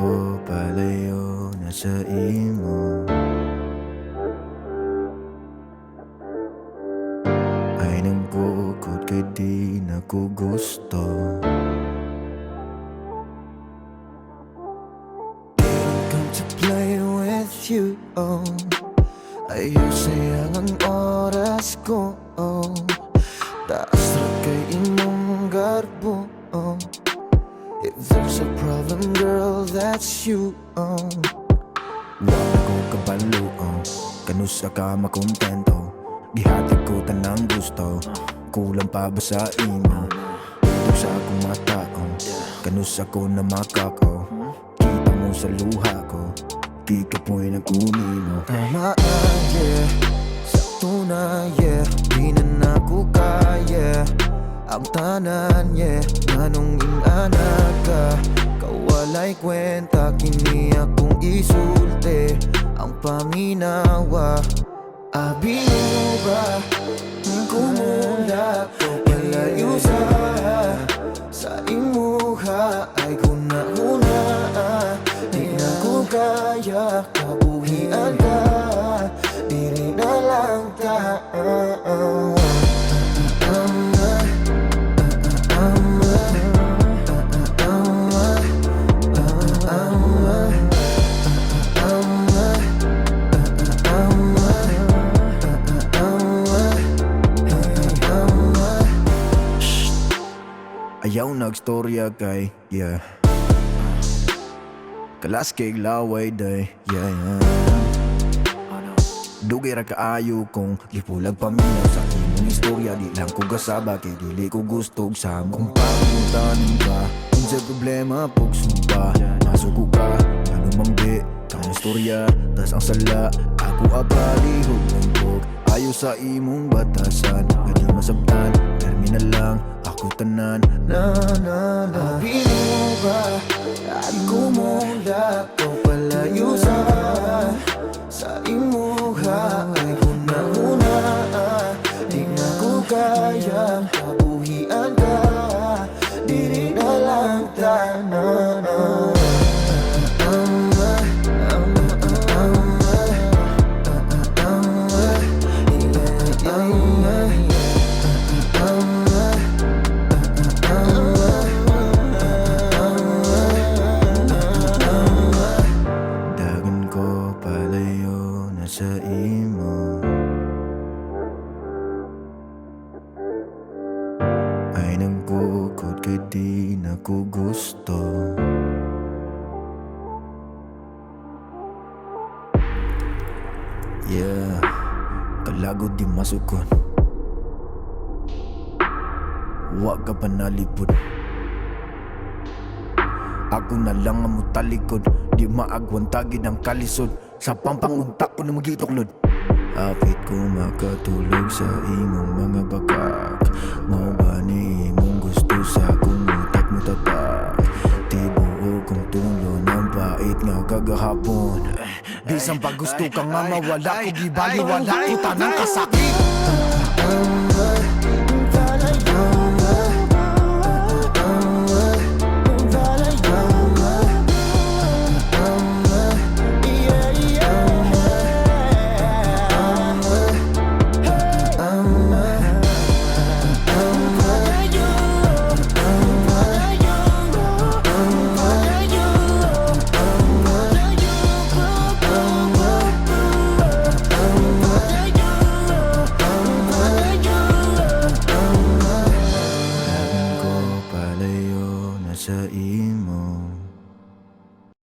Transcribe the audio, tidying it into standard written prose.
ko palayo na sa imo. Ay nang bukod kay di na ko gusto. Didn't come to play with you, oh. Ayaw sayang ang oras ko, oh. Taas ra kay imong garbo, oh. If there's a problem, girl, that's you, oh. Wala ko kabalo, oh. Kanusa ka makontento. Gihatid ko tanang gusto. Kulang pa ba sa imo? Tutok sa akong mata, oh. Kanusa ko na makako. Kita mo sa luha ko. Di ka po'y nagkunin mo. Tama, yeah. Sakto na, yeah. Di na ako kaya ang tanan, yeah. Nanong inanak ka. Kawalay kwenta, kini akong isulti ang paminawa. Abi mo ba kumula ko palayo sa imuha ay kuna-una. Di na ko kaya kabuhian ka. Dili na lang ta. Ayaw nagstorya kay, yeah. Kalas kay laway day, yeah, yeah. Dugay ra kaayo kong gipulag paminaw sa imong istorya. Di lang ko gasaba kay dili ko gustog sa mong pagpuntanin ka. Unsa problema pugso pa, masuko ka, ano mangbi kang istorya. Tas ang sala, ako apalihog ng bog. Ayaw sa imong batasan, nga di masabtan, terminal lang ako tanan. Na na na. Pili mo ba at kumula ko palayo sa imuha ay kuna-una. Di na ko kaya kabuhian ka. Dili na lang tanan. Sa imo ay nang bukod kay di na ko gusto. Yeah, kalagod di masukon. Wa ka pa nalipod. Ako na lang ang mutalikod. Di maagwan tagid ang kalisod. Sa pampanguntak ko na magituklod. Apit ko makatulog sa imong mga bakak. Mao ba ni imong gusto sa akong utak mo tatak? Tibuo kong tulo ng bait nga kagahapon. Bisang pag gusto kang mamawala ko, gibaliwala ko tanang kasakit. Sa